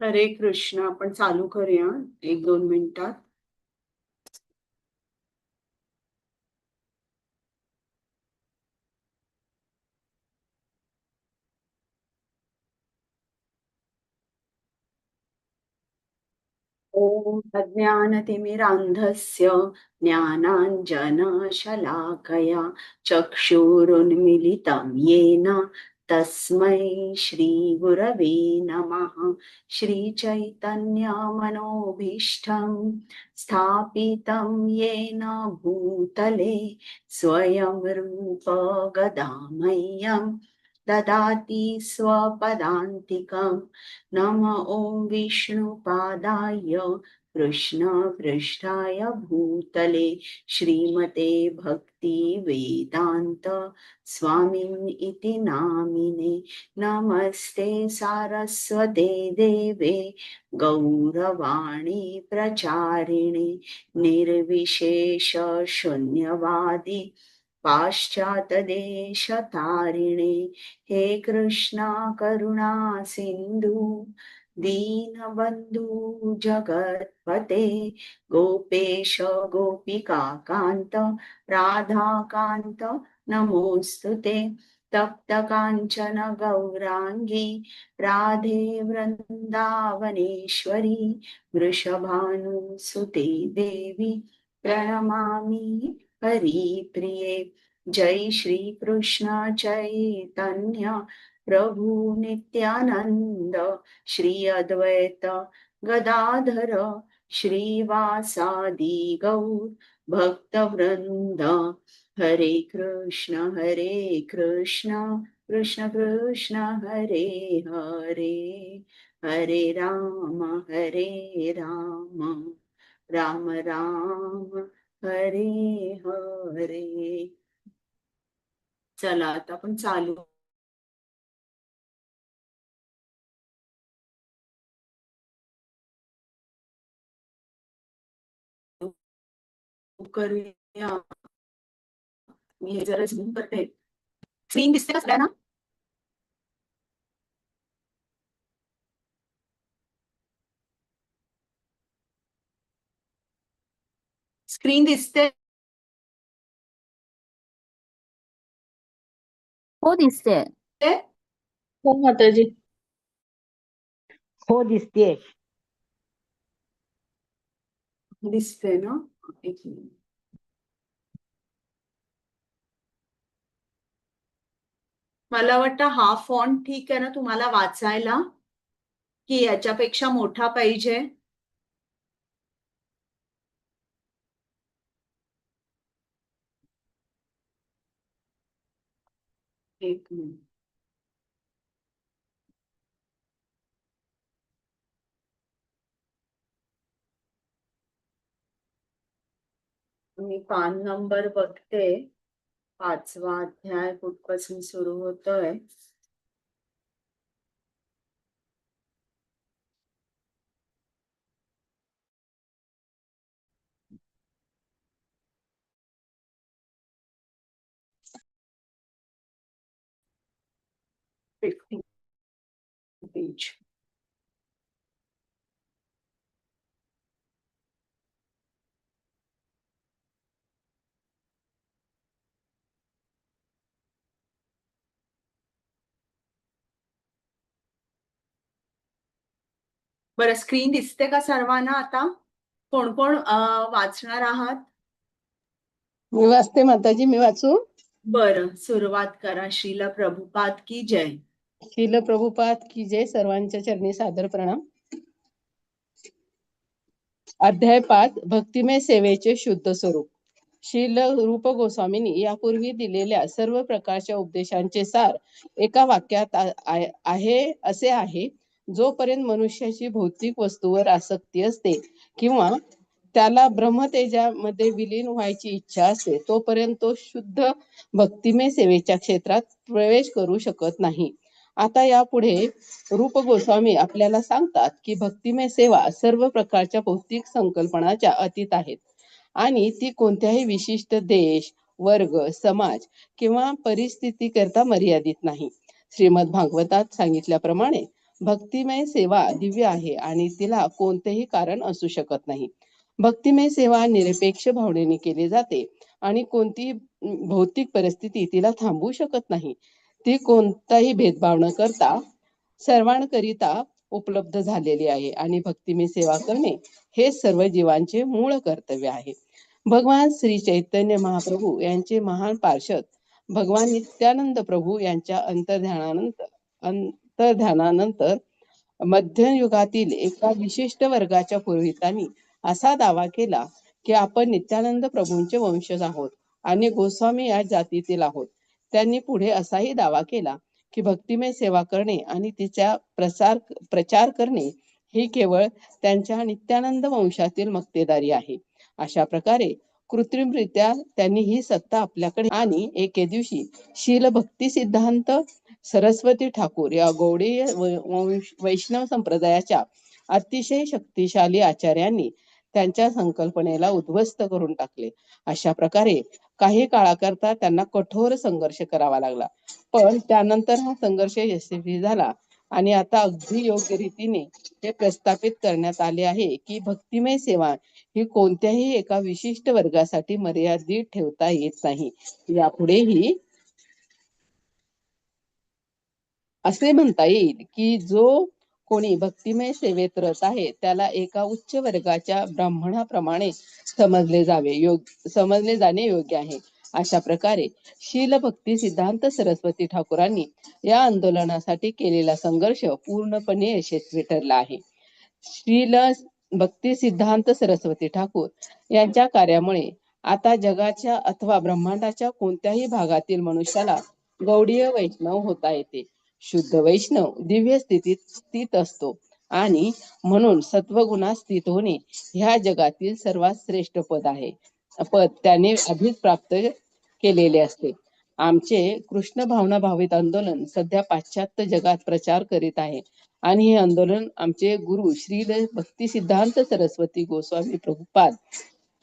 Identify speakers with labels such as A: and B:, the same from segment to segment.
A: हरे कृष्ण. आपण चालू करूया 1-2 मिनिटात. ॐ अज्ञानतिमिरान्धस्य ज्ञानाञ्जनशलाकया चक्षुरुन्मिलितं येन तस्मै श्रीगुरवे नमः। श्रीचैतन्यमनोभीष्टं स्थापितं येन भूतले स्वयं रूप गदामह्यं ददाति स्वपदान्तिकम्। नम ॐ विष्णुपादाय कृष्णपृष्ठाय भूतले श्रीमते भक्ति वेदान्त स्वामिन् इति नामिने। नमस्ते सारस्वते देवे गौरवाणी प्रचारिणे निर्विशेष शून्यवादी पाश्चातदेशतारिणे। हे कृष्णा करुणा सिंधु दीनबंधु जगत्पते गोपेश गोपिका कांत राधा कांत नमोस्तुते। तप्त कांचन गौरांगी राधे वृंदावनेश्वरी वृषभानुसुते देवी प्रणमामि हरिप्रिये। जय श्री कृष्ण चैतन्य प्रभु नित्यानंद श्री अद्वैत गदाधर श्रीवासादि गौर भक्तवृंद। हरे कृष्ण कृष्ण कृष्ण हरे हरे, हरे राम राम राम हरे हरे। चला आता आपण चालू करूया. मी हे जरा झूम करते. स्क्रीन दिसते का सगळ्यांना? स्क्रीन दिसते?
B: हो दिसते.
C: हो माताजी.
D: हो दिसते.
A: दिसते ना? एक मिनिट. मला वाटतं हा फॉन्ट ठीक आहे ना तुम्हाला वाचायला, की याच्यापेक्षा मोठा पाहिजे? एक मिनिट. मी पान नंबर बघते. 5वा अध्याय कुठपासून सुरू होतोय? पेज. बरं, स्क्रीन दिसते का सर्वांना आता? कोण कोण वाचणार आहात?
C: मी वाचते माताजी. मी वाचू?
A: बरं, सुरुवात करा. श्रील प्रभुपाद की जय.
C: श्रील प्रभुपाद की जय. सर्वांच्या चरणी सादर प्रणाम. अध्याय 5 भक्तिमय सेवेचे शुद्ध स्वरूप. श्रील रूप गोस्वामींनी यापूर्वी दिलेल्या सर्व प्रकारच्या उपदेशांचे सार एका वाक्यात आहे असे आहे. जोपर्यंत मनुष्याची भौतिक वस्तूवर आसक्ती असते किंवा त्याला ब्रह्मतेजामध्ये विलीन व्हायची इच्छा असते, तोपर्यंत तो शुद्ध भक्तिमय सेवेच्या क्षेत्रात प्रवेश करू शकत नाही. आता यापुढे रूप गोस्वामी आपल्याला सांगतात की भक्तिमय सेवा सर्व प्रकारच्या भौतिक संकल्पनाच्या अतीत आहेत आणि ती कोणत्याही विशिष्ट देश, वर्ग, समाज किंवा परिस्थिती करता मर्यादित नाही. श्रीमद भागवतात सांगितल्याप्रमाणे भक्तिमय सेवा दिव्य आहे आणि तिला कोणतेही कारण असू शकत नाही. भक्तिमय सेवा निरपेक्ष भावनेने केली जाते आणि कोणती भौतिक परिस्थिती तिला थांबवू शकत नाही. ती कोणताही भेदभाव न करता सर्वांकरिता उपलब्ध झालेली आहे आणि भक्तिमय सेवा करणे हे सर्व जीवांचे मूळ कर्तव्य आहे. भगवान श्री चैतन्य महाप्रभू यांचे महान पार्षद भगवान नित्यानंद प्रभू यांच्या अंतर्ध्यानानंतर मध्ययुगातील एका विशिष्ट वर्गाच्या पुरोहितांनी असा दावा केला की आपण नित्यानंद प्रभूंचे वंशज आहोत आणि गोस्वामी या जातीतील आहोत. त्यांनी पुढे असाही दावा केला की भक्तिमय सेवा करणे आणि तिचा प्रचार करणे ही केवळ त्यांच्या नित्यानंद वंशातील मक्तेदारी आहे. अशा प्रकारे कृत्रिमरित्या त्यांनी ही सत्ता आपल्याकडे आणि एके दिवशी शील भक्ती सिद्धांत सरस्वती ठाकूर या गौडीय वैष्णव संप्रदायाच्या अतिशय शक्तिशाली आचार्यांनी त्यांच्या संकल्पनेला उद्ध्वस्त करून टाकले. अशा प्रकारे काही काळाकरता त्यांना कठोर संघर्ष करावा लागला, पण त्यानंतर हा संघर्ष यशस्वी झाला आणि आता अगदी योग्य रीतीने हे प्रस्थापित करण्यात आले आहे की भक्तिमय सेवा ही कोणत्याही एका विशिष्ट वर्गासाठी मर्यादित ठेवता येत नाही. यापुढेही असे म्हणता येईल की जो कोणी भक्तिमय सेवेत रत आहे त्याला एका उच्च वर्गाच्या ब्राह्मणाप्रमाणे समजले जाणे योग्य आहे. अशा प्रकारे शील भक्ती सिद्धांत सरस्वती ठाकूरांनी या आंदोलनासाठी केलेला संघर्ष पूर्णपणे यशस्वी ठरला आहे. शील भक्ती सिद्धांत सरस्वती ठाकूर यांच्या कार्यामुळे आता जगाच्या अथवा ब्रह्मांडाच्या कोणत्याही भागातील मनुष्याला गौडीय वैष्णव होता येते. शुद्ध वैष्णव दिव्य स्थितीत असतो आणि म्हणून सत्वगुणात स्थित होणे ह्या जगातील सर्वात श्रेष्ठ पद त्याने आधीच प्राप्त केलेले असते. आमचे कृष्ण भावना भावित आंदोलन सध्या पाश्चात्य जगात प्रचार करीत आहे आणि हे आंदोलन आमचे गुरु श्री भक्ती सिद्धांत सरस्वती गोस्वामी प्रभुपाद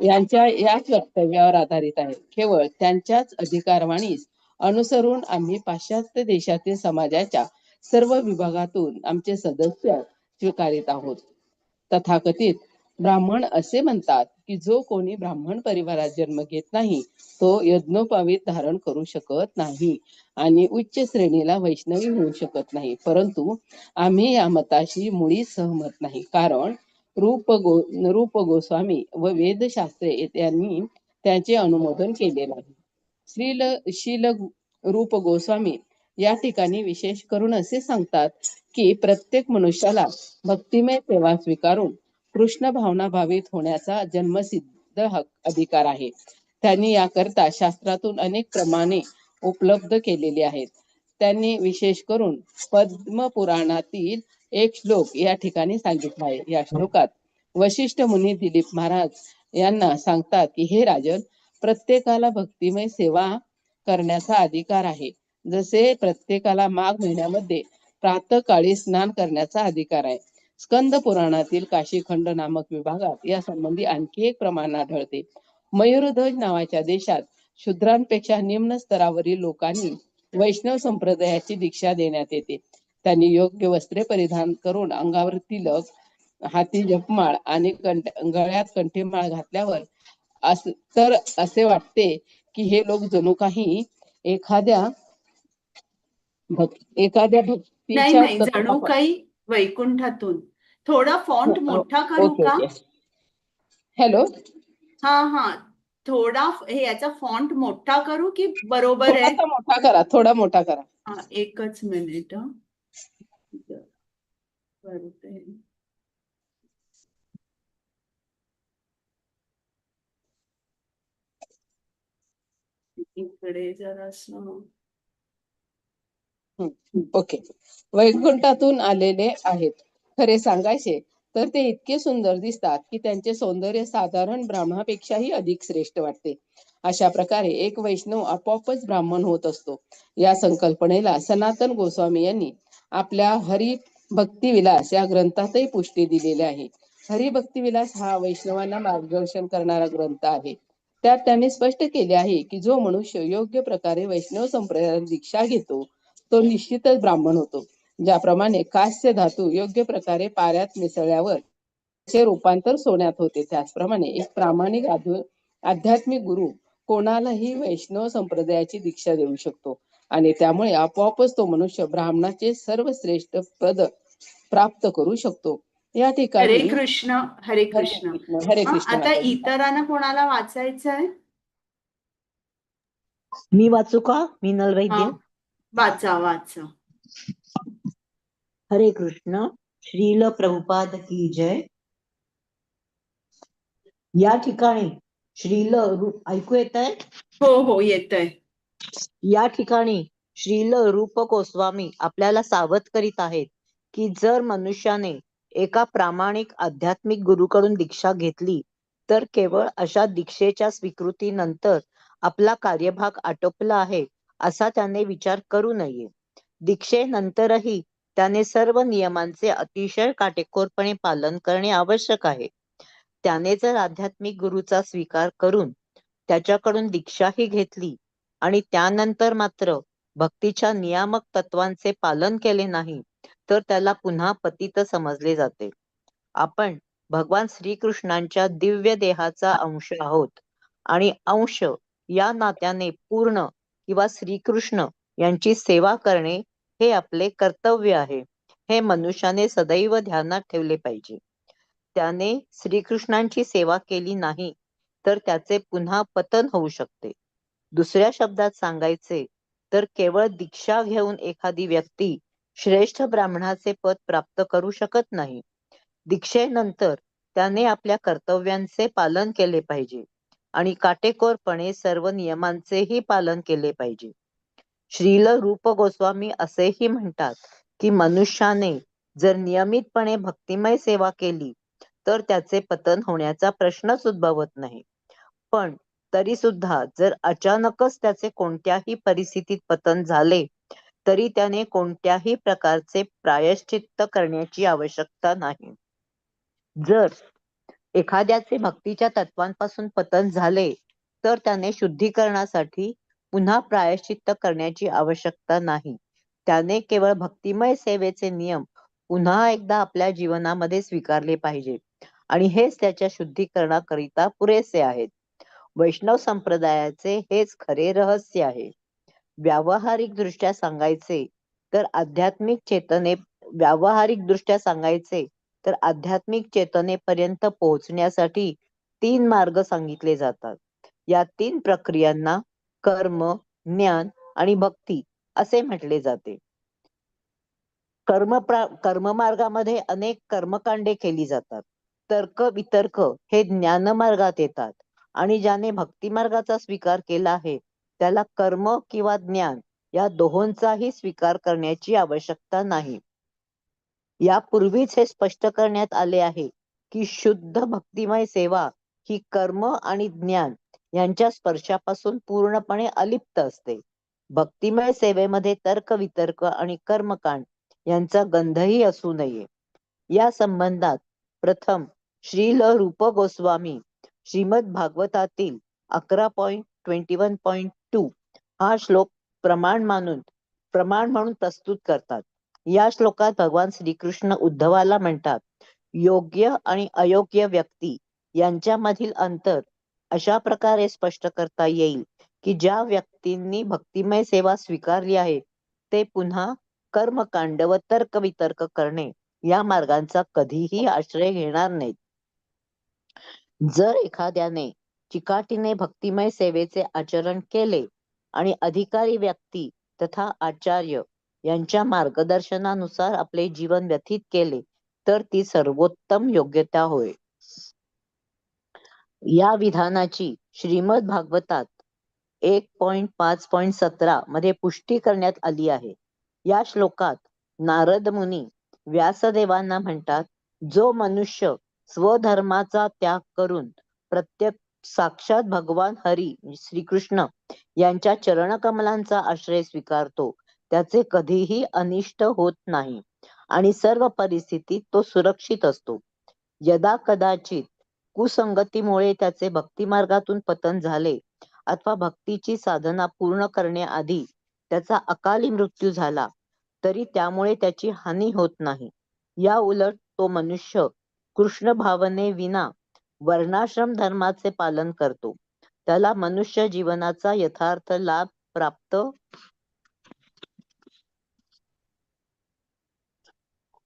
C: यांच्या याच वक्तव्यावर आधारित आहे. केवळ त्यांच्याच अधिकारवाणीस अनुसरून आम्ही पाश्चात्य देशातील समाजाच्या सर्व विभागातून आमचे सदस्य स्वीकारित आहोत. तथाकथित ब्राह्मण असे म्हणतात की जो कोणी ब्राह्मण परिवारात जन्म घेत नाही तो यज्ञोपवीत धारण करू शकत नाही आणि उच्च श्रेणीला वैष्णवी होऊ शकत नाही. परंतु आम्ही या मताशी मुळीच सहमत नाही, कारण रूप गोस्वामी व वेदशास्त्रे यांनी त्याचे अनुमोदन केलेले आहे. शील रूप गोस्वामी या ठिकाणी विशेष करून असे सांगतात की प्रत्येक मनुष्याला भक्तिमय सेवा स्वीकारून कृष्ण भावना भावित होण्याचा जन्मसिद्ध अधिकार आहे. त्यांनी याकरता शास्त्रातून अनेक प्रमाणे उपलब्ध केलेली आहेत. त्यांनी विशेष करून पद्म पुराणातील एक श्लोक या ठिकाणी सांगितला आहे. या श्लोकात वशिष्ठ मुनी दिलीप महाराज यांना सांगतात की हे राजन, प्रत्येकाला भक्तिमय सेवा करण्याचा अधिकार आहे, जसे प्रत्येकाला माघ महिन्यामध्ये प्रातःकाळी स्नान करण्याचा अधिकार आहे. स्कंद पुराणातील काशीखंड नामक विभागात या संबंधी आणखी एक प्रमाण आढळते. मयूरध्वज नावाच्या देशात शूद्रांपेक्षा निम्न स्तरावरील लोकांनी वैष्णव संप्रदायाची दीक्षा देण्यात येते. त्यांनी योग्य वस्त्रे परिधान करून अंगावर तिलक, हाती जपमाळ आणि गळ्यात कंठीमाळ घातल्यावर असे वाटते की हे लोक जणू काही एखाद्या
A: नाही
C: भक्तीच्या
A: नाही, जणू काही वैकुंठातून. थोडा फॉन्ट मोठा करू
C: ओके
A: का?
C: ओके. हॅलो,
A: हा हा, थोडा हे याचा फॉन्ट मोठा करू की बरोबर आहे?
C: थोडासा मोठा करा, थोडा मोठा करा.
A: हा, एकच मिनिट. करते. इकडे जरासं.
C: ओके. वैकुंठातून आलेले आहेत. खरे सांगायचे तर ते इतके सुंदर दिसतात की त्यांचे सौंदर्य साधारण ब्राह्मणापेक्षाही अधिक श्रेष्ठ वाटते. अशा प्रकारे एक वैष्णव आपोआपच ब्राह्मण होत असतो. या संकल्पनेला सनातन गोस्वामी यांनी आपल्या हरी भक्तिविलास या ग्रंथातही पुष्टी दिलेली आहे. हरी भक्तिविलास हा वैष्णवांना मार्गदर्शन करणारा ग्रंथ आहे. त्यात त्यांनी स्पष्ट केले आहे की जो मनुष्य योग्य प्रकारे वैष्णव संप्रदायात दीक्षा घेतो तो निश्चितच ब्राह्मण होतो. ज्याप्रमाणे कास्य धातू योग्य प्रकारे पाण्यात मिसळल्यावर त्याचे रूपांतर सोन्यात होते, त्याचप्रमाणे एक प्रामाणिक आध्यात्मिक गुरु कोणालाही वैष्णव संप्रदायाची दीक्षा देऊ शकतो आणि त्यामुळे आपोआपच तो मनुष्य ब्राह्मणाचे सर्वश्रेष्ठ पद प्राप्त करू शकतो. या
A: हरे
C: ठिकाणी
A: कृष्ण. हरे
C: हरे
A: कृष्ण.
C: कृष्ण हरे
A: हा,
C: कृष्ण
A: आता
C: माताजी.
A: इतरांना कोणाला वाचायचंय?
B: मी वाचू का? मीनल
A: हा,
B: वैद्य.
A: वाचा वाचा.
B: हरे कृष्ण. श्रील प्रभुपाद की जय. या ठिकाणी ऐकू येत आहे?
A: हो हो, येतंय.
B: या ठिकाणी श्रील रूप गोस्वामी आपल्याला सावध करीत आहेत की जर मनुष्याने एका प्रामाणिक आध्यात्मिक गुरुकडून दीक्षा घेतली तर केवळ अशा दीक्षेच्या स्वीकृतीनंतर आपला कार्यभाग आटोपला आहे असा त्याने विचार करू नये. दीक्षेनंतरही त्याने सर्व नियमांचे अतिशय काटेकोरपणे पालन करणे आवश्यक आहे. त्याने जर आध्यात्मिक गुरुचा स्वीकार करून त्याच्याकडून दीक्षाही घेतली आणि त्यानंतर मात्र भक्तीच्या नियामक तत्वांचे पालन केले नाही तर त्याला पुन्हा पतित समजले जाते. आपण भगवान श्रीकृष्णांच्या दिव्य देहाचा अंश आहोत आणि अंश या नात्याने पूर्ण किंवा श्रीकृष्ण यांची सेवा करणे हे आपले कर्तव्य आहे. हे मनुष्याने सदैव ध्यानात ठेवले पाहिजे. त्याने श्रीकृष्णांची सेवा केली नाही तर त्याचे पुन्हा पतन होऊ शकते. दुसऱ्या शब्दात सांगायचे तर केवळ दीक्षा घेऊन एखादी व्यक्ती श्रेष्ठ ब्राह्मणाचे पद प्राप्त करू शकत नाही. दीक्षेनंतर त्याने आपल्या कर्तव्यांचे पालन केले पाहिजे आणि काटेकोरपणे सर्व नियमांचेही पालन केले पाहिजे. श्रील रूप गोस्वामी असेही म्हणतात की मनुष्याने जर नियमितपणे भक्तिमय सेवा केली तर त्याचे पतन होण्याचा प्रश्नच उद्भवत नाही. पण तरी सुद्धा जर अचानकच त्याचे कोणत्याही परिस्थितीत पतन झाले तरी त्याने कोणत्याही प्रकारचे प्रायश्चित्त करण्याची आवश्यकता नाही. जर एखाद्याचे भक्तीच्या तत्वांपासून पतन झाले तर त्याने शुद्धीकरणासाठी पुन्हा प्रायश्चित्त करण्याची आवश्यकता नाही. त्याने केवळ भक्तिमय सेवेचे नियम पुन्हा एकदा आपल्या जीवनामध्ये स्वीकारले पाहिजे आणि हेच त्याच्या शुद्धीकरणाकरिता पुरेसे आहेत. वैष्णव संप्रदायाचे हेच खरे रहस्य आहे. व्यावहारिक दृष्ट्या सांगायचे तर आध्यात्मिक चेतनेपर्यंत पोहोचण्यासाठी 3 मार्ग सांगितले जातात. या 3 प्रक्रियांना कर्म, ज्ञान आणि भक्ती असे म्हटले जाते. कर्ममार्गामध्ये अनेक कर्मकांडे केली जातात. तर्क वितर्क हे ज्ञान मार्गात येतात आणि ज्याने भक्ती मार्गाचा स्वीकार केला आहे त्याला कर्म किंवा ज्ञान या दोहोंचाही स्वीकार करण्याची आवश्यकता नाही. यापूर्वीच हे स्पष्ट करण्यात आले आहे की शुद्ध भक्तिमय सेवा ही कर्म आणि ज्ञान यांच्या स्पर्शापासून पूर्णपणे अलिप्त असते. भक्तिमय सेवेमध्ये तर्क वितर्क आणि कर्मकांड यांचा गंधही असू नये. या संबंधात प्रथम श्रील रूप गोस्वामी श्रीमद भागवतातील 11.21.2 हा श्लोक प्रमाण म्हणून प्रस्तुत करतात. या श्लोकात भगवान श्रीकृष्ण उद्धवाला म्हणतात, योग्य आणि अयोग्य व्यक्ती यांच्यामधील अंतर अशा प्रकारे स्पष्ट करता येईल की ज्या व्यक्तींनी भक्तिमय सेवा स्वीकारली आहे ते पुन्हा कर्मकांड व तर्कवितर्क करणे या मार्गांचा कधीही आश्रय घेणार नाहीत. जर एखाद्याने चिकाटीने भक्तिमय सेवेचे आचरण केले आणि अधिकारी व्यक्ती तथा आचार्य यांच्या मार्गदर्शनानुसार आपले जीवन व्यतीत केले तर ती सर्वोत्तम योग्यता होय. या विधानाची श्रीमद भागवतात 1.5.17 मध्ये पुष्टी करण्यात आली आहे. या श्लोकात नारद मुनी व्यासदेवांना म्हणतात, जो मनुष्य स्वधर्माचा त्याग करून प्रत्येक साक्षात भगवान हरी श्रीकृष्ण यांच्या चरणकमलांचा आश्रय स्वीकारतो त्याचे कधीही अनिष्ट होत नाही आणि सर्व परिस्थितीत तो सुरक्षित असतो. यदा कदाचित कुसंगतीमुळे त्याचे भक्ती मार्गातून पतन झाले अथवा भक्तीची साधना पूर्ण करण्याआधी त्याचा अकाली मृत्यू झाला तरी त्यामुळे त्याची हानी होत नाही. या उलट तो मनुष्य कृष्ण भावने विना वर्णाश्रम धर्माचे पालन करतो. त्याला मनुष्य जीवनाचा यथार्थ लाभ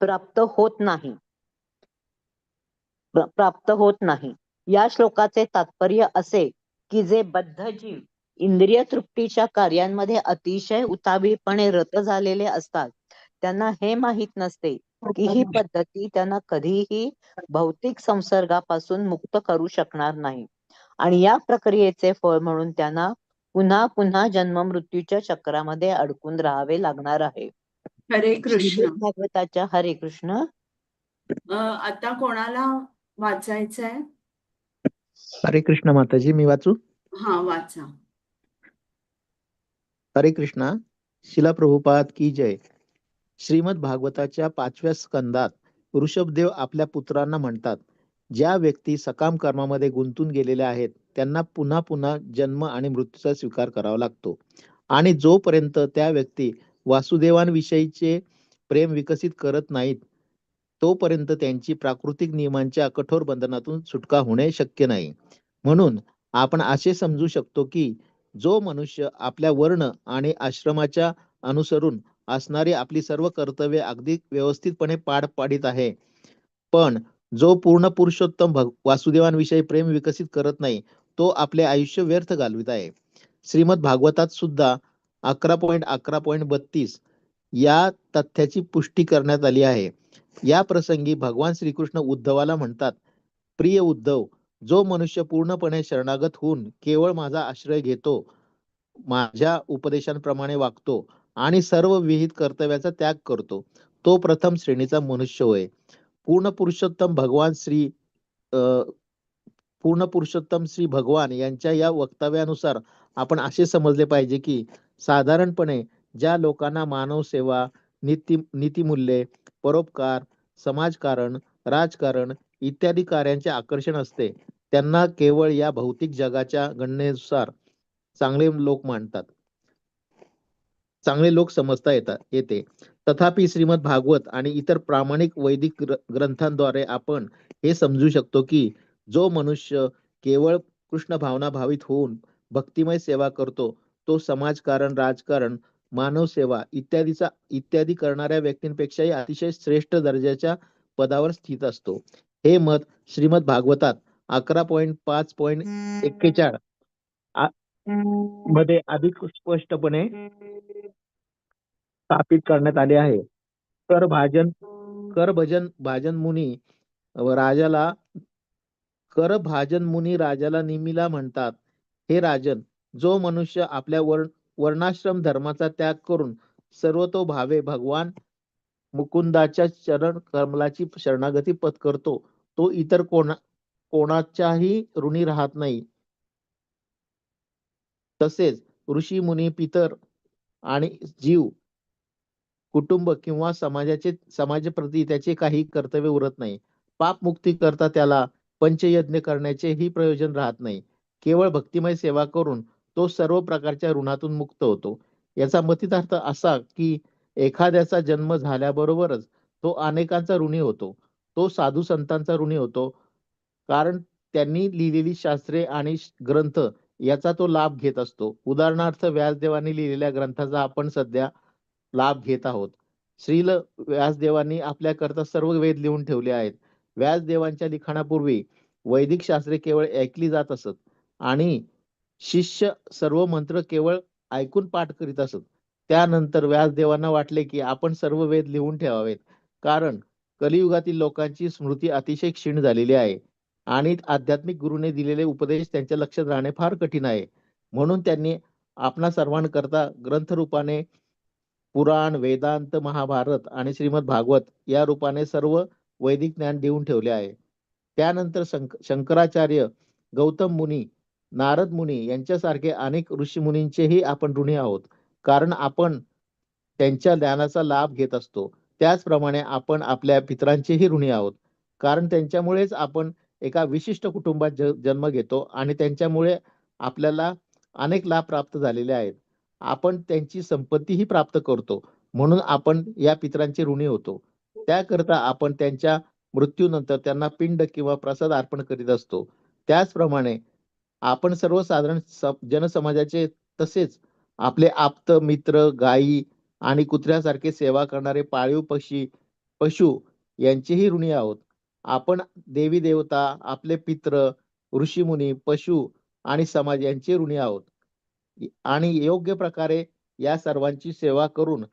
B: प्राप्त होत नाही. प्राप्त होत नाही. या श्लोकाचे तात्पर्य असे की जे बद्ध जीव इंद्रिय तृप्तीच्या कार्यांमध्ये अतिशय उतावीळपणे रत झालेले असतात, त्यांना हे माहीत नसते की ही पद्धती त्यांना कधीही भौतिक संसर्गापासून मुक्त करू शकणार नाही आणि या प्रक्रियेचे फळ म्हणून त्यांना पुन्हा पुन्हा जन्म मृत्यूच्या चक्रामध्ये अडकून राहावे लागणार आहे.
A: हरे कृष्ण.
B: श्रीमद भागवताच्या हरे कृष्ण.
A: आता कोणाला वाचायचंय?
D: हरे कृष्ण माताजी, मी वाचू?
A: हा, वाचा.
D: हरे कृष्णा. शिला प्रभुपाद की जय. श्रीमद भागवताच्या 5व्या स्कंदात ऋषभदेव आपल्या पुत्रांना म्हणतात, ज्या व्यक्ती सकाम कर्मामध्ये गुंतून गेलेल्या आहेत त्यांना पुन्हा पुन्हा जन्म आणि मृत्यूचा स्वीकार करावा लागतो आणि जोपर्यंत त्या व्यक्ती वासुदेवांविषयीचे प्रेम विकसित करत नाहीत तोपर्यंत त्यांची प्राकृतिक नियमांच्या कठोर बंधनातून सुटका होणे शक्य नाही. म्हणून आपण असे समजू शकतो की जो मनुष्य आपल्या वर्ण आणि आश्रमाच्या अनुसरून असणारी आपली सर्व कर्तव्ये अगदी व्यवस्थितपणे पार पाडित आहे, पण जो पूर्ण पुरुषोत्तम वासुदेवांविषयी प्रेम विकसित करत नाही तो आपले आयुष्य व्यर्थ घालवित आहे. श्रीमद भागवतात सुद्धा 11.11.32 या तथ्याची पुष्टी करण्यात आली आहे. या प्रसंगी भगवान श्रीकृष्ण उद्धवाला म्हणतात, प्रिय उद्धव, जो मनुष्य पूर्णपणे शरणागत होऊन केवळ माझा आश्रय घेतो, माझ्या उपदेशांप्रमाणे वागतो आणि सर्व विहित कर्तव्याचा त्याग करतो, तो प्रथम श्रेणीचा मनुष्य होय. पूर्ण पुरुषोत्तम भगवान यांच्या या वक्तव्यानुसार आपण असे समजले पाहिजे की साधारणपणे ज्या लोकांना मानव सेवा, नीतिमूल्ये, परोपकार, समाजकारण, राजकारण इत्यादी कार्यांचे आकर्षण असते, त्यांना केवळ या भौतिक जगाच्या गणनेनुसार चांगले लोक समजता येते. तथापि श्रीमद भागवत आणि इतर प्रामाणिक वैदिक ग्रंथांद्वारे आपण हे समजू शकतो की जो मनुष्य केवळ कृष्ण भावना भावित होऊन भक्तिमय सेवा करतो, तो समाजकारण, राजकारण, मानव सेवा इत्यादी करणाऱ्या व्यक्तींपेक्षाही अतिशय श्रेष्ठ दर्जाच्या पदावर स्थित असतो. हे मत श्रीमद भागवतात 11.5.41 मध्ये अधिक स्पष्टपणे स्थापित करण्यात आले आहे. करभाजन मुनी राजाला निमिला म्हणतात, हे राजन, जो मनुष्य आपल्या वर्णाश्रम धर्माचा त्याग करून सर्वतोभावे भगवान मुकुंदाच्या चरण कमलाची शरणागती पत्करतो, तो इतर कोणाच्याही ऋणी राहत नाही. तसेच ऋषी, मुनी, पितर आणि जीव, कुटुंब किंवा समाजाप्रती त्याचे काही कर्तव्य उरत नाही. पापमुक्ती करता त्याला पंचयज्ञ करण्याचेही प्रयोजन राहत नाही. केवळ भक्तिमय सेवा करून तो सर्व प्रकारच्या ऋणातून मुक्त होतो. याचा मतितार्थ असा की एखाद्याचा जन्म झाल्याबरोबरच तो अनेकांचा ऋणी होतो. तो साधू संतांचा ऋणी होतो, कारण त्यांनी लिहिलेली शास्त्रे आणि ग्रंथ याचा तो लाभ घेत असतो. उदाहरणार्थ व्यासदेवांनी लिहिलेल्या ग्रंथाचा आपण सध्या लाभ घेत आहोत. श्रील व्यासदेवांनी आपल्याकरता सर्व वेद लिहून ठेवले आहेत. व्यासदेवांच्या लिखाणापूर्वी वैदिक शास्त्रे केवळ ऐकली जात असत आणि शिष्य सर्व मंत्र केवळ ऐकून पाठ करीत असत. त्यानंतर व्यासदेवांना वाटले की आपण सर्व वेद लिहून ठेवावेत, कारण कलियुगातील लोकांची स्मृती अतिशय क्षीण झालेली आहे आणि आध्यात्मिक गुरुने दिलेले उपदेश त्यांच्या लक्षात राहणे फार कठीण आहे. म्हणून त्यांनी आपणा सर्वांकरता ग्रंथरूपाने पुराण, वेदांत, महाभारत आणि श्रीमद भागवत या रूपाने सर्व वैदिक ज्ञान देऊन ठेवले आहे. त्यानंतर शंकराचार्य, गौतम मुनी, नारद मुनी यांच्यासारखे अनेक ऋषीमुनींचेही आपण ऋणी आहोत, कारण आपण त्यांच्या ज्ञानाचा लाभ घेत असतो. त्याचप्रमाणे आपण आपल्या पितरांचेही ऋणी आहोत, कारण त्यांच्यामुळेच आपण एका विशिष्ट कुटुंबात जन्म घेतो आणि त्यांच्यामुळे आपल्याला अनेक लाभ प्राप्त झालेले आहेत. आपण त्यांची संपत्तीही प्राप्त करतो, म्हणून आपण या पितरांचे ऋणी होतो. त्याकरता आपण त्यांच्या मृत्यूनंतर त्यांना पिंड किंवा प्रसाद अर्पण करीत असतो. त्याचप्रमाणे आपण सर्वसाधारण जनसमाजाचे तसेच आपले आप्त मित्र, गायी आणि कुत्र्यासारखे सेवा करणारे पाळीव पशु यांचेही ऋणी आहोत. आपण देवी देवता, आपले पित्र, ऋषीमुनी, पशु आणि समाज यांचे ऋणी आहोत. आणि योग्य प्रकारे या सर्वांची सेवा करून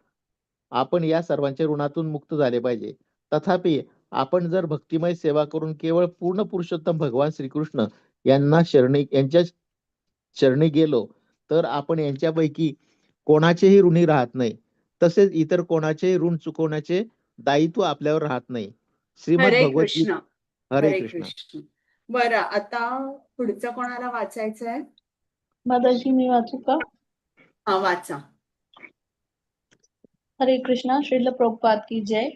D: आपण या सर्वांच्या ऋणातून मुक्त झाले पाहिजे. तथापि आपण जर भक्तिमय सेवा करून केवळ पूर्ण पुरुषोत्तम भगवान श्रीकृष्ण यांच्या शरणी गेलो तर आपण यांच्यापैकी कोणाचेही ऋणी राहत नाही. तसेच इतर कोणाचेही ऋण चुकवण्याचे दायित्व आपल्यावर राहत नाही. श्रीमद
A: हरे
D: भगवद्गीता.
A: कृष्ण.
D: हरे
A: हरे
D: कृष्ण.
A: कृष्ण. बरं, आता पुढचं कोणाला वाचायचं आहे?
E: माताजी मी वाचू का?
A: हा, वाचा.
E: हरे कृष्ण. श्रील प्रभुपाद की जय.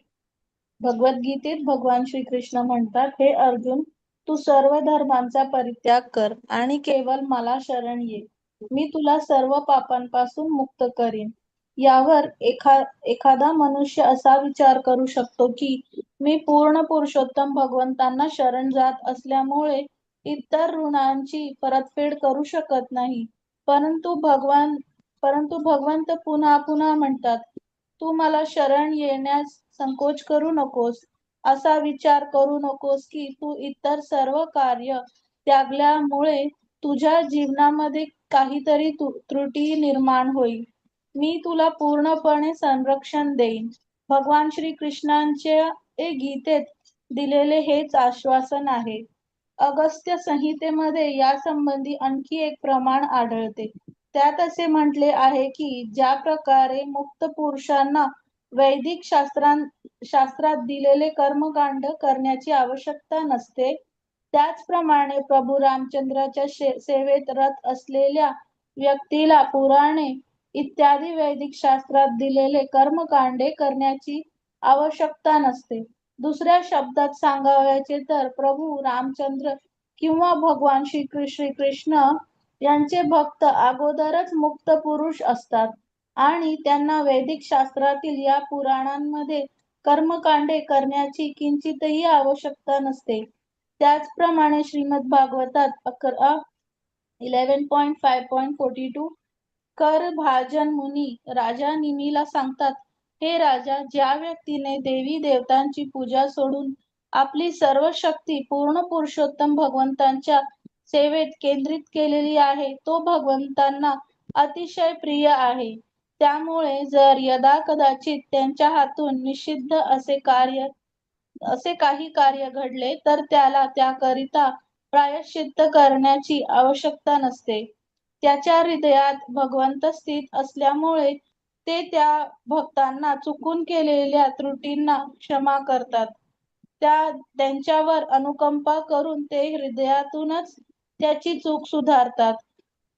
E: भगवद्गीतेत भगवान श्रीकृष्ण म्हणतात, हे अर्जुन, तू सर्व धर्मांचा परित्याग कर आणि केवळ मला शरण ये. मी तुला सर्व पापांपासून मुक्त करीन. यावर एखादा मनुष्य असा विचार करू शकतो की मी पूर्ण पुरुषोत्तम भगवंतांना शरण जात असल्यामुळे इतर ऋणांची परतफेड करू शकत नाही. परंतु भगवंत पुन्हा पुन्हा म्हणतात, तू मला शरण येण्यास संकोच करू नकोस. असा विचार करू नकोस की तू इतर सर्व कार्य त्यागल्यामुळे तुझ्या जीवनामध्ये काहीतरी त्रुटी निर्माण होईल. मी तुला पूर्णपणे संरक्षण देईन. भगवान श्री कृष्णांच्या गीतेत दिलेले हेच आश्वासन आहे. अगस्त्य संहितेमध्ये यासंबंधी आणखी एक प्रमाण आढळते. त्यात असे म्हटले आहे की ज्या प्रकारे मुक्त पुरुषांना वैदिक शास्त्रात दिलेले कर्मकांड करण्याची आवश्यकता नसते, त्याचप्रमाणे प्रभू रामचंद्राच्या सेवेत रत असलेल्या व्यक्तीला पुराणे इत्यादी वैदिक शास्त्रात दिलेले कर्मकांडे करण्याची आवश्यकता नसते. दुसऱ्या शब्दात सांगावयाचे तर प्रभू रामचंद्र किंवा भगवान श्रीकृष्ण यांचे भक्त अगोदरच मुक्त पुरुष असतात आणि त्यांना वैदिक शास्त्रातील या पुराणांमध्ये कर्मकांडे करण्याची किंचितही आवश्यकता नसते. त्याचप्रमाणे श्रीमद भागवतात 11.5.42 करभाजन मुनी राजा निमीला सांगतात, हे राजा, ज्या व्यक्तीने देवी देवतांची पूजा सोडून आपली सर्व शक्ती पूर्ण पुरुषोत्तम भगवंतांच्या सेवेत केंद्रित केलेली आहे, तो भगवंतांना अतिशय प्रिय आहे. त्यामुळे जर यदा कदाचित त्यांच्या हातून निषिद्ध असे काही कार्य घडले तर त्याला त्याकरिता प्रायश्चित्त करण्याची आवश्यकता नसते. त्याच्या हृदयात भगवंत स्थित असल्यामुळे ते त्या भक्तांना चुकून केलेल्या त्रुटींना क्षमा करतात. त्यांच्यावर अनुकंपा करून ते हृदयातूनच त्याची चूक सुधारतात.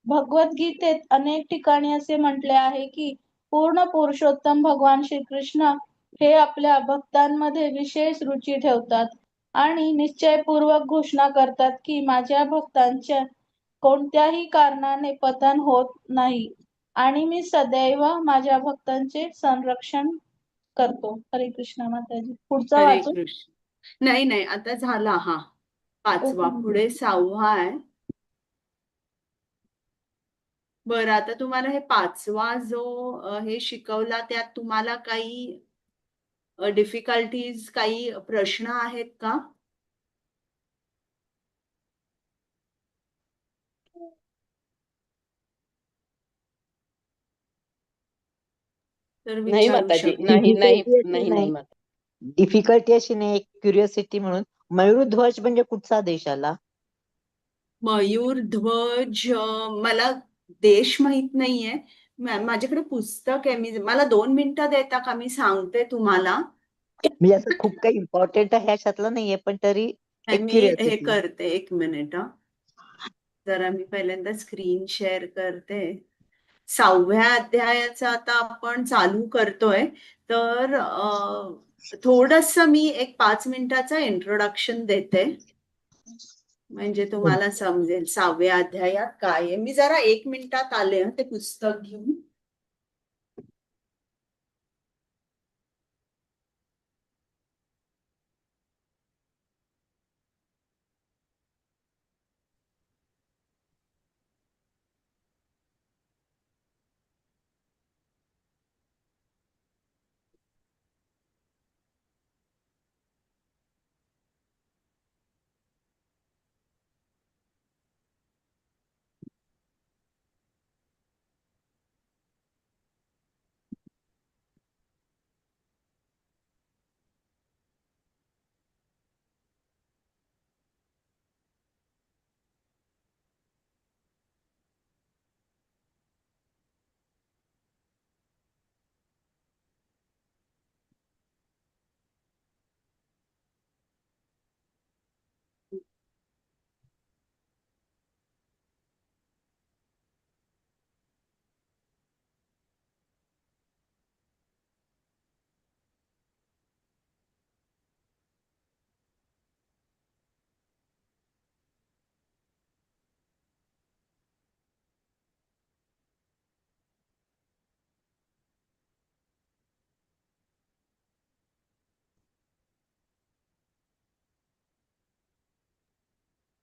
E: भगवद्गीतेत अनेक ठिकाणी असे म्हटले आहे की पूर्ण पुरुषोत्तम भगवान श्रीकृष्ण हे आपल्या भक्तांमध्ये विशेष रुची ठेवतात आणि निश्चयपूर्वक घोषणा करतात की माझ्या भक्तांच्या कोणत्याही कारणाने पतन होत नाही आणि मी सदैव माझ्या भक्तांचे संरक्षण करतो. हरे कृष्ण. माताजी पुढचा
A: हरे
E: वाचू?
A: कृष्ण. नाही नाही, आता झाला हा 5वा.
E: ओके.
A: पुढे 6वा आहे. बरं, आता तुम्हाला हे 5वा जो हे शिकवला त्यात तुम्हाला काही डिफिकल्टीज, काही प्रश्न आहेत का? तर
C: नाही
A: विचारू
C: माताजी,
A: शकता.
C: नाही नाही
B: Difficulty अशी
C: नाही
B: नाही.
C: नाही माता.
B: डिफिकल्टी अशी नाही, क्युरिओसिटी म्हणून. मयूरध्वज म्हणजे कुठचा देश आला?
A: मयूरध्वज मला देश माहित नाहीये. माझ्याकडे पुस्तक आहे. मला 2 मिनिटं देता का? मी सांगते तुम्हाला.
B: म्हणजे असं खूप काही इम्पॉर्टंट आहे ह्याच्यातलं नाहीये, पण तरी एक
A: मी हे
B: क्युरिओसिटी.
A: करते, 1 मिनिट. जरा मी पहिल्यांदा स्क्रीन शेअर करते. 6व्या अध्यायाचा आता आपण चालू करतोय. तर थोडस मी एक 5 मिनिटाचा इंट्रोडक्शन देते, म्हणजे तुम्हाला समजेल 6व्या अध्यायात काय आहे. मी जरा 1 मिनिटात आले ते पुस्तक घेऊन.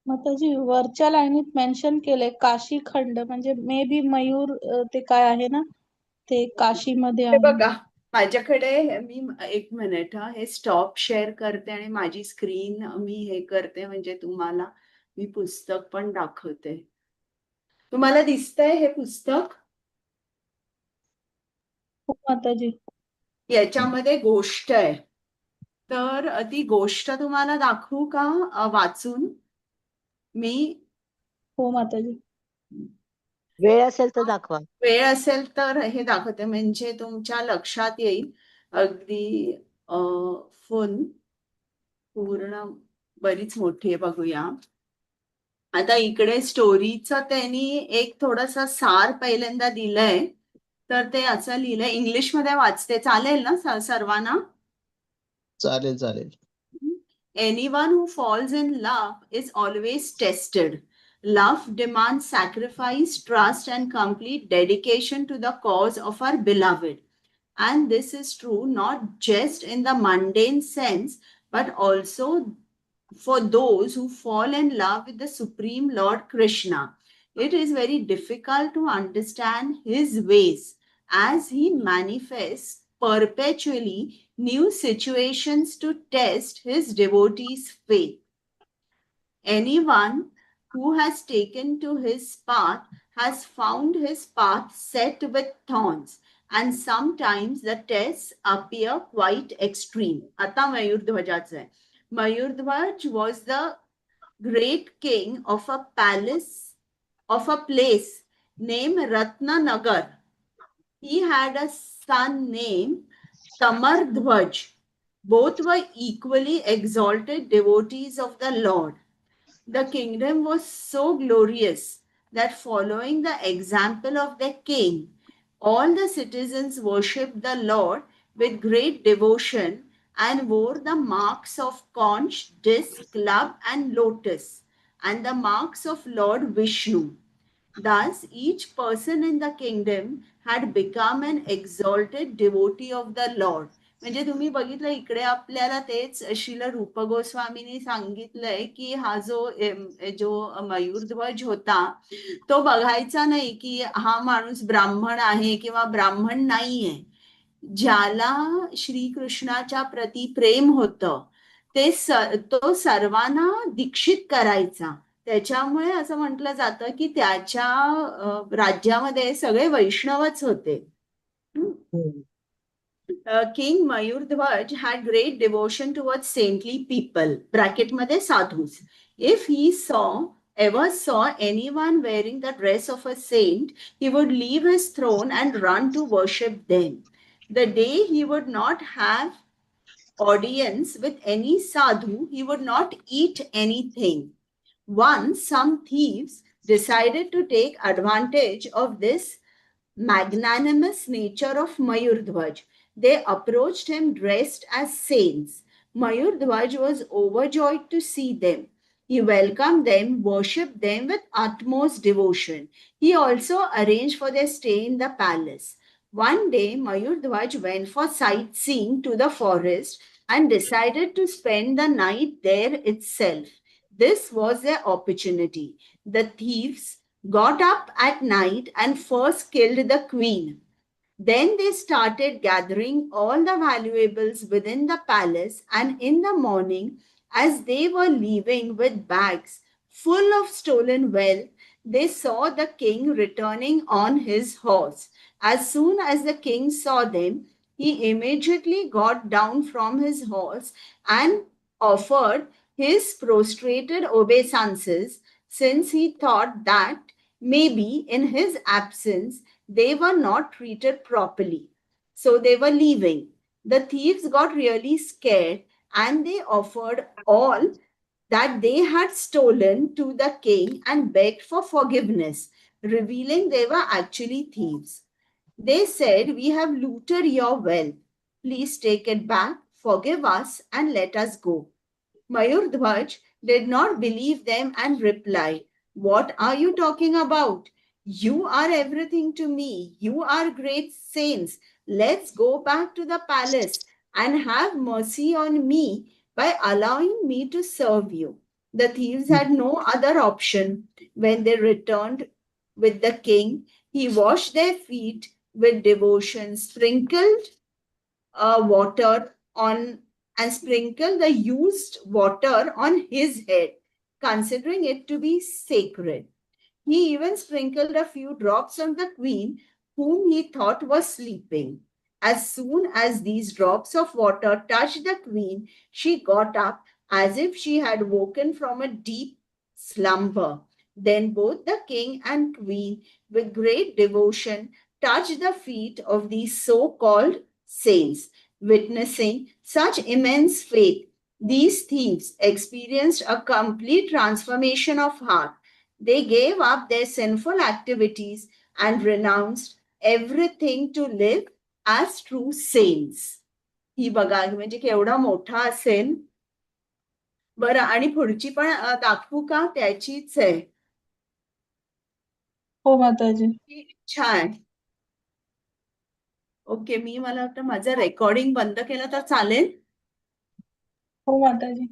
E: माताजी वरच्या लाईनीत मेन्शन केलंय काशी खंड, म्हणजे मे बी मयूर ते काय आहे ना, ते काशीमध्ये
A: हे
E: आहे.
A: बघा, माझ्याकडे मी एक मिनिट हे स्टॉप शेअर करते आणि माझी स्क्रीन मी हे करते, म्हणजे तुम्हाला मी पुस्तक पण दाखवते. तुम्हाला दिसतंय हे पुस्तक?
E: हो माताजी.
A: याच्यामध्ये गोष्ट आहे. तर ती गोष्ट तुम्हाला दाखवू का वाचून मी?
E: हो माताजी.
B: वेळ असेल तर दाखवा.
A: वेळ असेल तर हे दाखवते, म्हणजे तुमच्या लक्षात येईल अगदी. फोन पूर्ण बरीच मोठी आहे, बघूया. आता इकडे स्टोरीचं त्यांनी एक थोडासा सार पहिल्यांदा दिलंय, तर ते असं लिहिलंय. इंग्लिश मध्ये वाचते, चालेल ना सर्वांना?
D: चालेल चालेल.
A: Anyone who falls in love is always tested. Love demands sacrifice, trust, and complete dedication to the cause of our beloved. And this is true not just in the mundane sense, but also for those who fall in love with the Supreme Lord Krishna. It is very difficult to understand his ways as he manifests perpetually new situations to test his devotees' faith. Anyone who has taken to his path has found his path set with thorns, and sometimes the tests appear quite extreme. आता मयूरध्वजाचं आहे. Mayurdhwaj was the great king of a place named Ratnanagar. He had a son named Tamardhwaj. Both were equally exalted devotees of the Lord. The kingdom was so glorious that, following the example of the king, all the citizens worshipped the Lord with great devotion and wore the marks of conch, disc, club, and lotus, and the marks of Lord Vishnu. Thus, each person in the kingdom had become an exalted devotee of the Lord. म्हणजे तुम्ही बघितलं, इकडे आपल्याला तेच श्रील रूप गोस्वामींनी सांगितलंय की हा जो मयूरध्वज होता, तो बघायचा नाही की हा माणूस ब्राह्मण आहे किंवा ब्राह्मण नाहीये. ज्याला श्रीकृष्णाच्या प्रती प्रेम होतं तो सर्वांना दीक्षित करायचा. त्याच्यामुळे असं म्हटलं जातं की त्याच्या राज्यामध्ये सगळे वैष्णवच होते. King Mayurdhwaj had great devotion towards saintly people, bracket मध्ये sadhus. If he ever saw anyone wearing the dress of a saint, he would leave his throne and run to worship them. The day he would not have audience with any sadhu, he would not eat anything. Once, some thieves decided to take advantage of this magnanimous nature of Mayurdhwaj. They approached him dressed as saints. Mayurdhwaj was overjoyed to see them. He welcomed them, worshipped them with utmost devotion. He also arranged for their stay in the palace. One day, Mayurdhwaj went for sightseeing to the forest and decided to spend the night there itself. This was their opportunity. The thieves got up at night and first killed the queen. Then they started gathering all the valuables within the palace, and in the morning, as they were leaving with bags full of stolen wealth, they saw the king returning on his horse. As soon as the king saw them, he immediately got down from his horse and offered his prostrated obeisances, since he thought that maybe in his absence they were not treated properly. So they were leaving. The thieves got really scared and they offered all that they had stolen to the king and begged for forgiveness, revealing they were actually thieves. They said, "We have looted your wealth. Please take it back, forgive us, and let us go." Mayurdhwaj did not believe them and replied, "What are you talking about? You are everything to me. You are great saints. Let's go back to the palace and have mercy on me by allowing me to serve you." The thieves had no other option. When they returned with the king, he washed their feet with devotion, sprinkled water on and sprinkled the used water on his head, considering it to be sacred. He even sprinkled a few drops on the queen, whom he thought was sleeping. As soon as these drops of water touched the queen, she got up as if she had woken from a deep slumber. Then both the king and queen, with great devotion, touched the feet of these so-called saints. Witnessing such immense faith, these thieves experienced a complete transformation of heart. They gave up their sinful activities and renounced everything to live as true saints. ही बघा म्हणजे केवढा मोठा असेल. बरं, आणि पुढची पण दाखवू का? त्याचीच आहे.
E: हो माताजी.
A: ही इच्छा आहे. ओके, मला वाटतं माझं रेकॉर्डिंग बंद केलं तर चालेल?
E: हो माताजी.